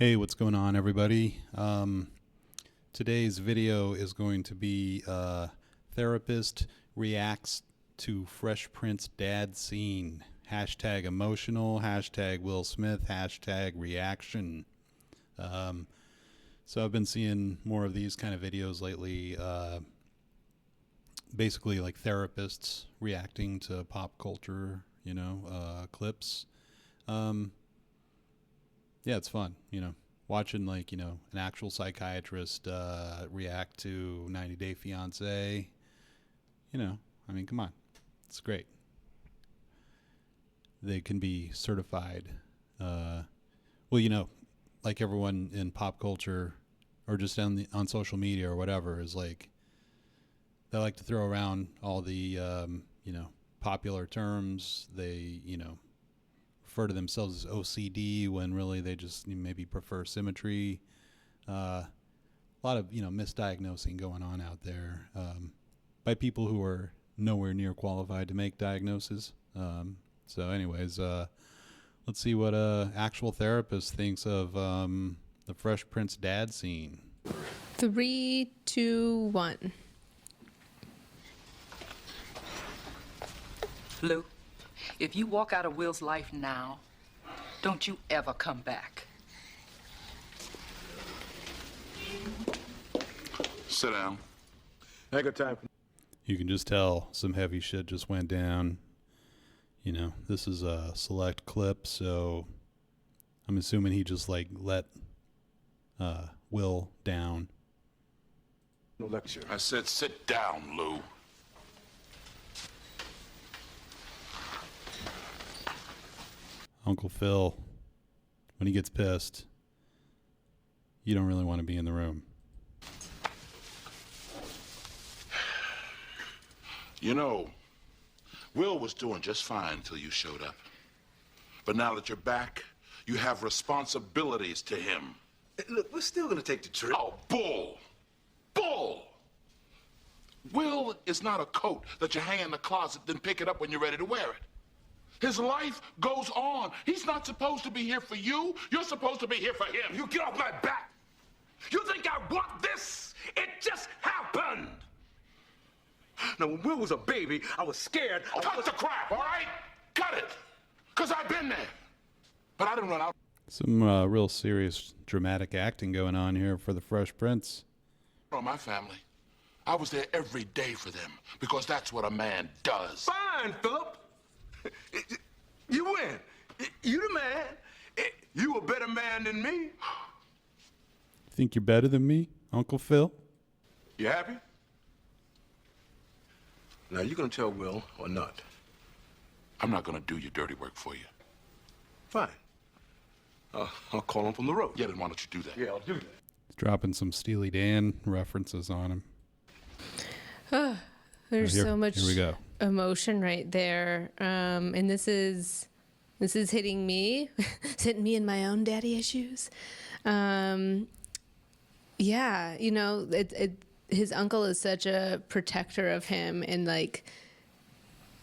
Hey, what's going on, everybody? Today's video is going to be therapist reacts to Fresh Prince dad scene. Hashtag emotional, hashtag Will Smith, hashtag reaction. So I've been seeing more of these kind of videos lately. Basically like therapists reacting to pop culture, clips. Yeah, it's fun, watching like, an actual psychiatrist react to 90 Day Fiance. I mean, come on. It's great. They can be certified. Like everyone in pop culture or just on social media or whatever is like, they like to throw around all the, popular terms. They, refer to themselves as OCD when really they just maybe prefer symmetry. A lot of misdiagnosing going on out there by people who are nowhere near qualified to make diagnoses. Anyways, let's see what a actual therapist thinks of the Fresh Prince dad scene. 3, 2, 1. Lou, if you walk out of Will's life now, don't you ever come back. Sit down. I ain't got time. You can just tell some heavy shit just went down. This is a select clip, so I'm assuming he just like let Will down. No lecture. I said sit down, Lou. Uncle Phil, when he gets pissed, you don't really want to be in the room. Will was doing just fine until you showed up. But now that you're back, you have responsibilities to him. Look, we're still gonna take the trip. Oh, bull! Bull! Will is not a coat that you hang in the closet, then pick it up when you're ready to wear it. His life goes on. He's not supposed to be here for you. You're supposed to be here for him. You get off my back! You think I want this? It just happened! Now, when Will was a baby, I was scared. Cut the crap, all right? Cut it. Because I've been there. But I didn't run out. Some real serious dramatic acting going on here for the Fresh Prince. On my family. I was there every day for them because that's what a man does. Fine, Philip. You win. You the man. You a better man than me. Think you're better than me, Uncle Phil? You happy? Now, you gonna tell Will or not? I'm not gonna do your dirty work for you. Fine. I'll call him from the road. Yeah, then why don't you do that? Yeah, I'll do that. Dropping some Steely Dan references on him. There's Here so much we go. emotion right there. And this is hitting me. It's hitting me in my own daddy issues. Yeah, his uncle is such a protector of him and like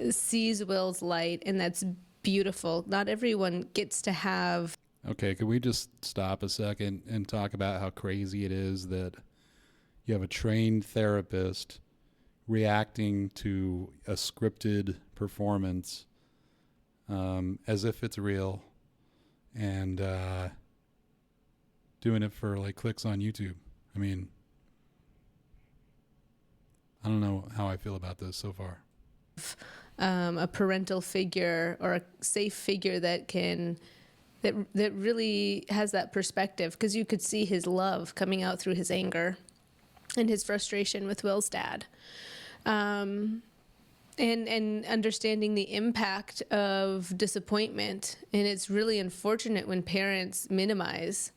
sees Will's light, and that's beautiful. Not everyone gets to have. Okay, could we just stop a second and talk about how crazy it is that you have a trained therapist reacting to a scripted performance as if it's real and doing it for like clicks on YouTube? I mean, I don't know how I feel about this so far. A parental figure or a safe figure that really has that perspective, because you could see his love coming out through his anger and his frustration with Will's dad, and understanding the impact of disappointment. And it's really unfortunate when parents minimize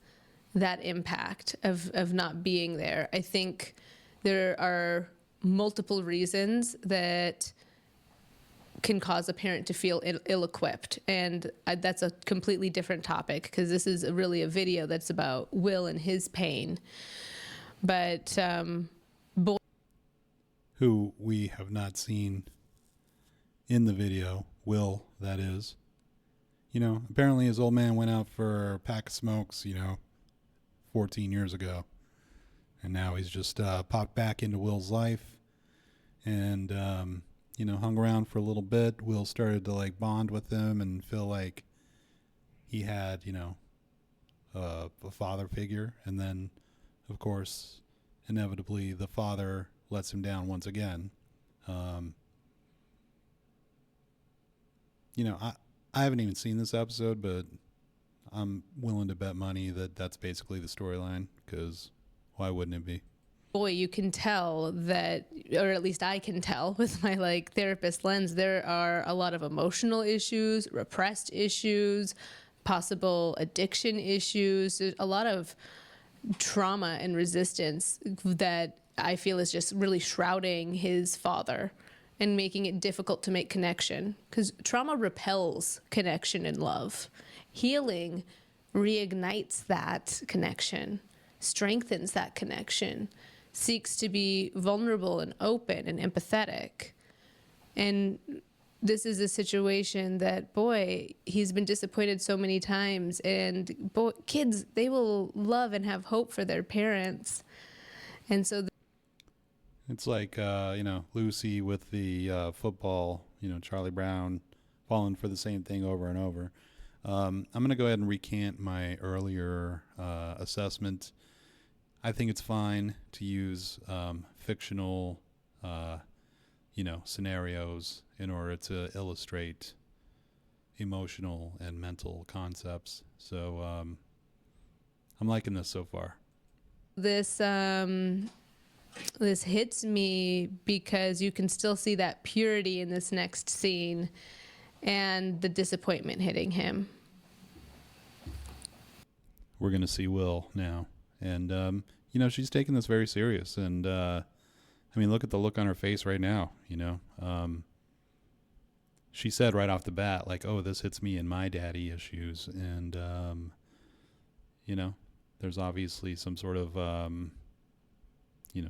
that impact of not being there. I think there are multiple reasons that can cause a parent to feel ill-equipped, and that's a completely different topic, because this is really a video that's about Will and his pain. But who we have not seen in the video, Will, that is. Apparently his old man went out for a pack of smokes, 14 years ago. And now he's just popped back into Will's life and, hung around for a little bit. Will started to like bond with him and feel like he had, a father figure. And then, of course, inevitably the father lets him down once again. I haven't even seen this episode, but I'm willing to bet money that that's basically the storyline, because why wouldn't it be? Boy, you can tell that, or at least I can tell with my like therapist lens, there are a lot of emotional issues, repressed issues, possible addiction issues. There's a lot of trauma and resistance that I feel is just really shrouding his father and making it difficult to make connection, because trauma repels connection and love. Healing reignites that connection, strengthens that connection, seeks to be vulnerable and open and empathetic. And this is a situation that, boy, he's been disappointed so many times. And kids, they will love and have hope for their parents. And so It's like, Lucy with the football, Charlie Brown falling for the same thing over and over. I'm going to go ahead and recant my earlier assessment. I think it's fine to use fictional, scenarios in order to illustrate emotional and mental concepts. So I'm liking this so far. This hits me because you can still see that purity in this next scene and the disappointment hitting him. We're going to see Will now. And, she's taking this very serious. And, look at the look on her face right now, She said right off the bat, like, oh, this hits me in my daddy issues. And, there's obviously some sort of,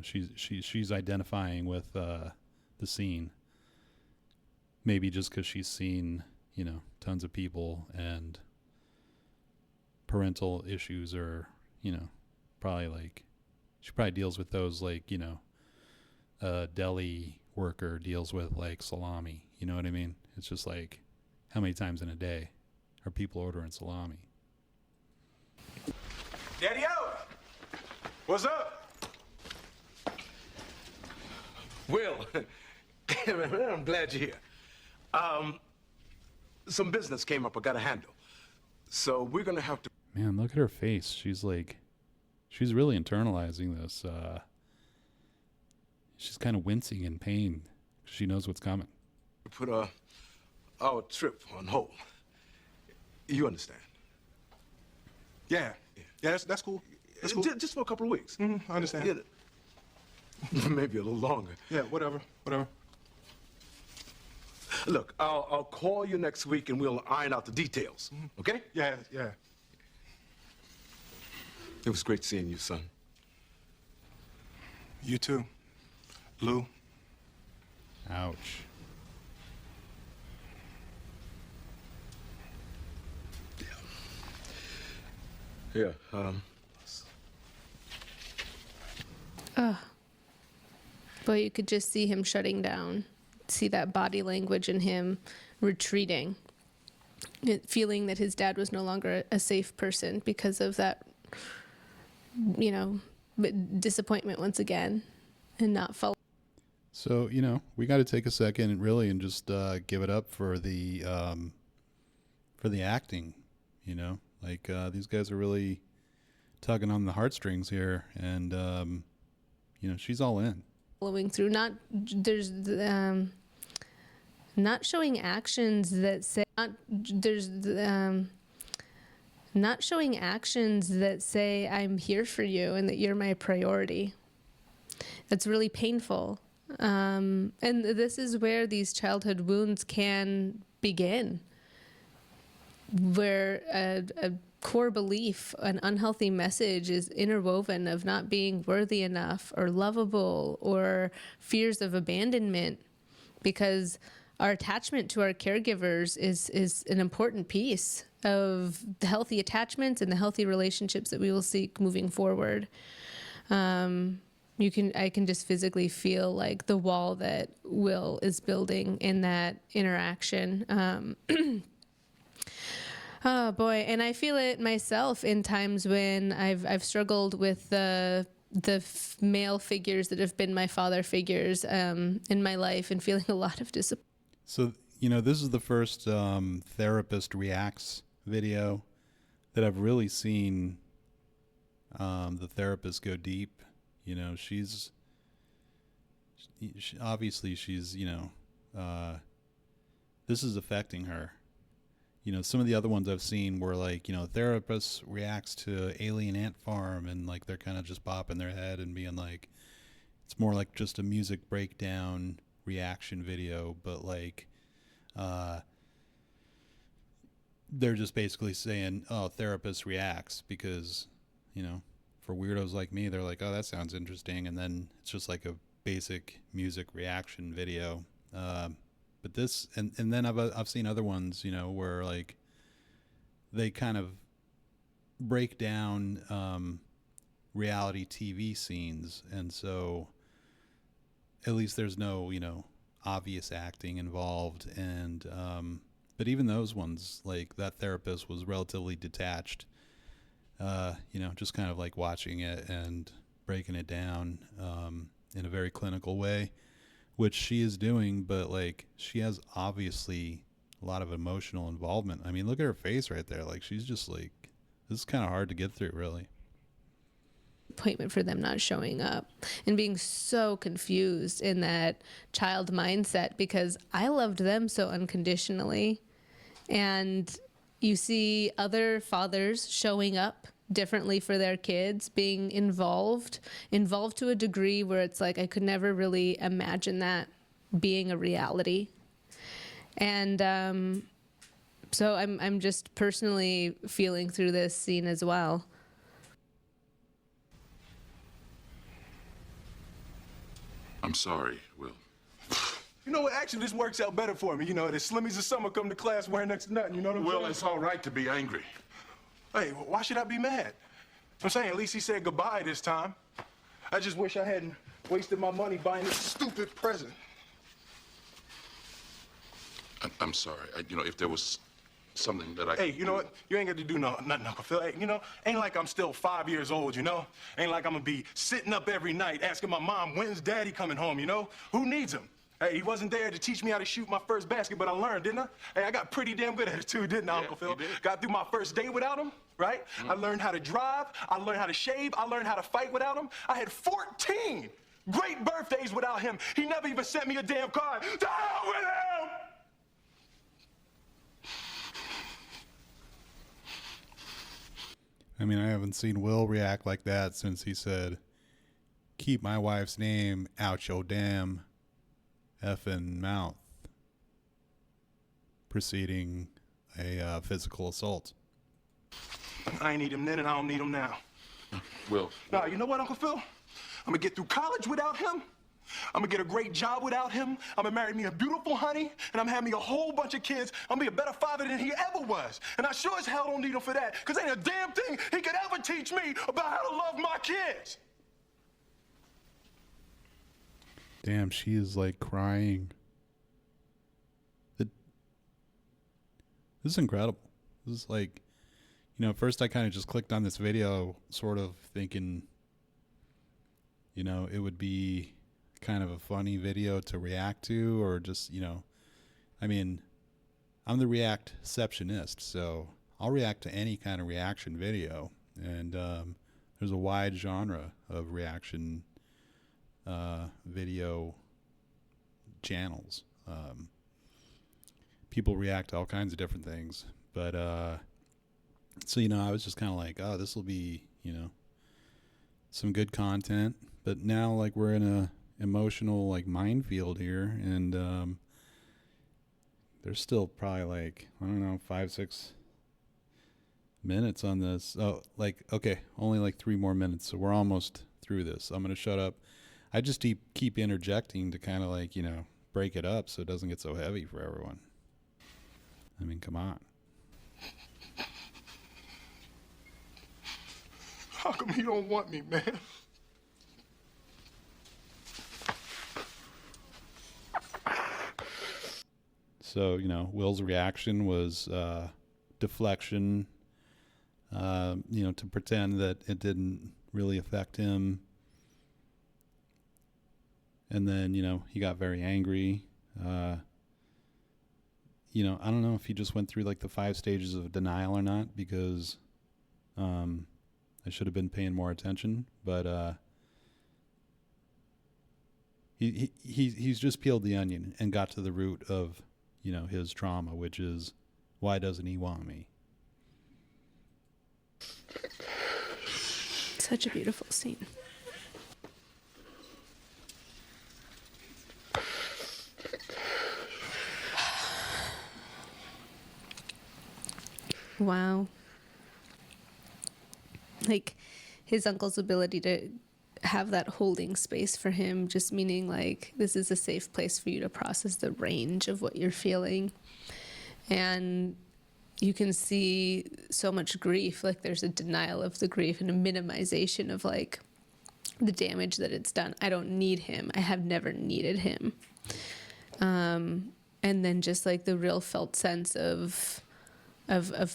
she's identifying with the scene. Maybe just because she's seen, tons of people, and parental issues are, probably like, she probably deals with those like, a deli worker deals with like salami. You know what I mean? It's just like, how many times in a day are people ordering salami? Daddy-o! What's up? Will, I'm glad you're here. Some business came up I got to handle. So we're going to have to... Man, look at her face. She's like, she's really internalizing this. She's kind of wincing in pain. She knows what's coming. Put our trip on hold. You understand? Yeah, that's cool. That's cool. Just for a couple of weeks. I understand. Yeah, maybe a little longer. Yeah, whatever. Look, I'll call you next week and we'll iron out the details. Okay? Yeah. It was great seeing you, son. You too, Lou. Ouch. Yeah. But you could just see him shutting down, see that body language in him retreating, feeling that his dad was no longer a safe person because of that, disappointment once again, and not following. So, we got to take a second and just give it up for the acting, these guys are really tugging on the heartstrings here, and, she's all in. Following through, not showing actions that say, not showing actions that say I'm here for you and that you're my priority. That's really painful. And this is where these childhood wounds can begin, where a core belief, an unhealthy message is interwoven of not being worthy enough or lovable, or fears of abandonment, because our attachment to our caregivers is an important piece of the healthy attachments and the healthy relationships that we will seek moving forward. I can just physically feel like the wall that Will is building in that interaction. Oh boy, and I feel it myself in times when I've struggled with the male figures that have been my father figures in my life, and feeling a lot of disappointment. So, this is the first therapist reacts video that I've really seen the therapist go deep. She's obviously she's, this is affecting her. Some of the other ones I've seen were like, therapist reacts to alien ant farm, and like they're kind of just bopping their head and being like, it's more like just a music breakdown reaction video, but like they're just basically saying, oh, therapist reacts, because for weirdos like me, they're like, oh, that sounds interesting, and then it's just like a basic music reaction video. But this, and then I've seen other ones, where like they kind of break down reality TV scenes, and so at least there's no obvious acting involved, and but even those ones, like that therapist was relatively detached, just kind of like watching it and breaking it down in a very clinical way, which she is doing, but like she has obviously a lot of emotional involvement. I mean, look at her face right there. Like she's just like, this is kind of hard to get through, really. Appointment for them not showing up and being so confused in that child mindset, because I loved them so unconditionally, and you see other fathers showing up differently for their kids, being involved to a degree where it's like I could never really imagine that being a reality. And so I'm just personally feeling through this scene as well. I'm sorry, Will. You know what? Actually, this works out better for me. The slimmies of summer come to class wearing next to nothing. You know what I'm saying? Will, it's all right to be angry. Hey, why should I be mad? I'm saying at least he said goodbye this time. I just wish I hadn't wasted my money buying this stupid present. I'm sorry. If there was something that I... Hey, you know what? You ain't got to do nothing, Uncle Phil. Hey, ain't like I'm still 5 years old, Ain't like I'm gonna be sitting up every night asking my mom, when's Daddy coming home, Who needs him? Hey, he wasn't there to teach me how to shoot my first basket, but I learned, didn't I? Hey, I got pretty damn good at it too, didn't I, Uncle Phil? Got through my first day without him, right? I learned how to drive, I learned how to shave, I learned how to fight without him. I had 14 great birthdays without him. He never even sent me a damn card. To hell with him! I mean, I haven't seen Will react like that since he said, keep my wife's name out your damn effing mouth, preceding a physical assault. I ain't need him then, and I don't need him now. Will. Now, you know what, Uncle Phil? I'm gonna get through college without him. I'm gonna get a great job without him. I'm gonna marry me a beautiful honey, and I'm gonna have me a whole bunch of kids. I'm gonna be a better father than he ever was. And I sure as hell don't need him for that, because ain't a damn thing he could ever teach me about how to love my kids. Damn, she is like crying. This is incredible. This is like, at first I kind of just clicked on this video sort of thinking, it would be kind of a funny video to react to, or just, I mean, I'm the Reactceptionist, so I'll react to any kind of reaction video. And there's a wide genre of reaction video channels. People react to all kinds of different things, but so I was just kind of like, oh, this will be some good content. But now like we're in a emotional like minefield here, and there's still probably like, I don't know, 5-6 minutes on this. Oh, like, okay, only like 3 more minutes, so we're almost through this. I'm gonna shut up. I just keep interjecting to kind of like, break it up so it doesn't get so heavy for everyone. I mean, come on. How come you don't want me, man? So, Will's reaction was deflection, to pretend that it didn't really affect him. And then, he got very angry. I don't know if he just went through like the 5 stages of denial or not, because I should have been paying more attention. But he's just peeled the onion and got to the root of, his trauma, which is, why doesn't he want me? Such a beautiful scene. Wow. Like his uncle's ability to have that holding space for him, just meaning like, this is a safe place for you to process the range of what you're feeling. And you can see so much grief, like there's a denial of the grief and a minimization of like the damage that it's done. I don't need him. I have never needed him. And then just like the real felt sense of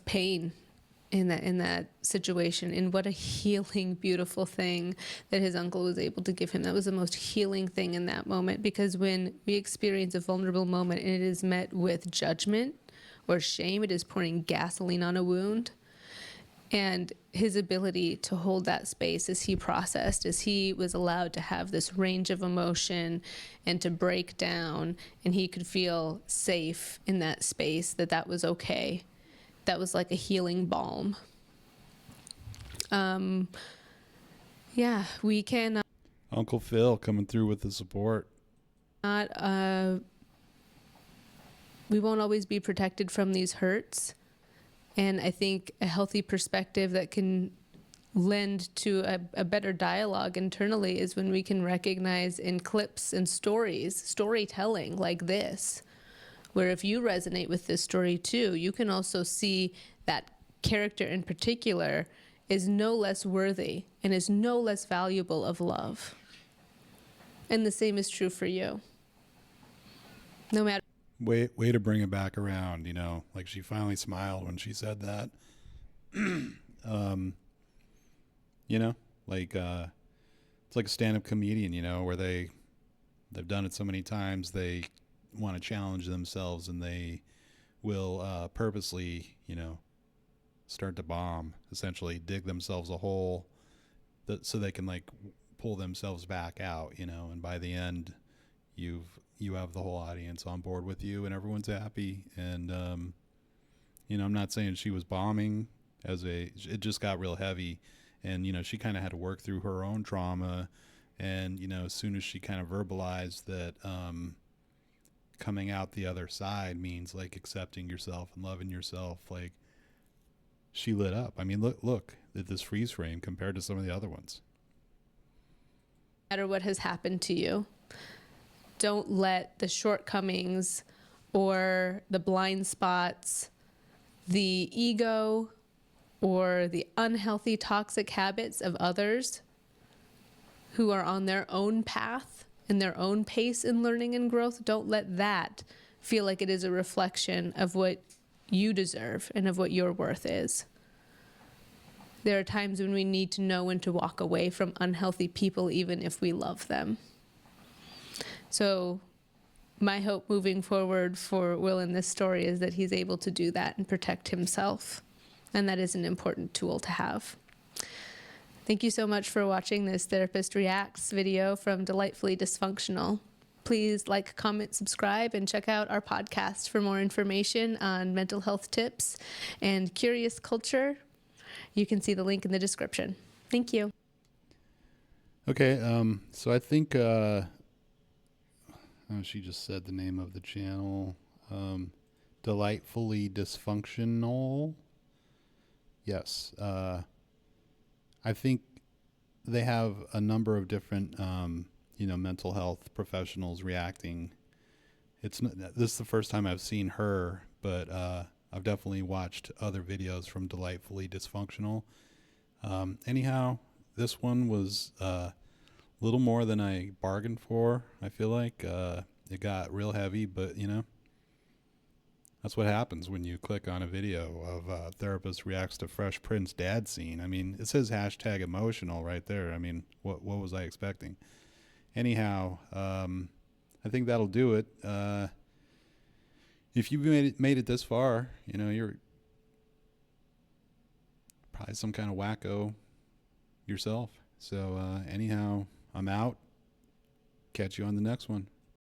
pain in that situation. And what a healing, beautiful thing that his uncle was able to give him. That was the most healing thing in that moment, because when we experience a vulnerable moment and it is met with judgment or shame, it is pouring gasoline on a wound. And his ability to hold that space as he processed, as he was allowed to have this range of emotion and to break down, and he could feel safe in that space, that was okay. That was like a healing balm. We can Uncle Phil coming through with the support. We won't always be protected from these hurts. And I think a healthy perspective that can lend to a better dialogue internally is when we can recognize in clips and storytelling like this, where if you resonate with this story too, you can also see that character in particular is no less worthy and is no less valuable of love. And the same is true for you. No matter. Way to bring it back around, like she finally smiled when she said that. It's like a stand-up comedian, where they've done it so many times, they want to challenge themselves and they will purposely, start to bomb, essentially dig themselves a hole so they can like pull themselves back out, and by the end you have the whole audience on board with you and everyone's happy. And I'm not saying she was bombing it just got real heavy, and she kind of had to work through her own trauma. And as soon as she kind of verbalized that coming out the other side means like accepting yourself and loving yourself, like she lit up. I mean, look at this freeze frame compared to some of the other ones. No matter what has happened to you, don't let the shortcomings or the blind spots, the ego, or the unhealthy, toxic habits of others who are on their own path and their own pace in learning and growth, don't let that feel like it is a reflection of what you deserve and of what your worth is. There are times when we need to know when to walk away from unhealthy people, even if we love them. So my hope moving forward for Will in this story is that he's able to do that and protect himself. And that is an important tool to have. Thank you so much for watching this Therapist Reacts video from Delightfully Dysfunctional. Please like, comment, subscribe, and check out our podcast for more information on mental health tips and curious culture. You can see the link in the description. Thank you. Okay, so I think she just said the name of the channel. Delightfully Dysfunctional. Yes. I think they have a number of different, mental health professionals reacting. This is the first time I've seen her, but I've definitely watched other videos from Delightfully Dysfunctional. Anyhow, this one was a little more than I bargained for. I feel like it got real heavy, but you know, that's what happens when you click on a video of therapist reacts to Fresh Prince dad scene. I mean, it says hashtag emotional right there. I mean, what was I expecting? Anyhow, I think that'll do it. If you made it this far, you know, you're probably some kind of wacko yourself. So anyhow, I'm out. Catch you on the next one.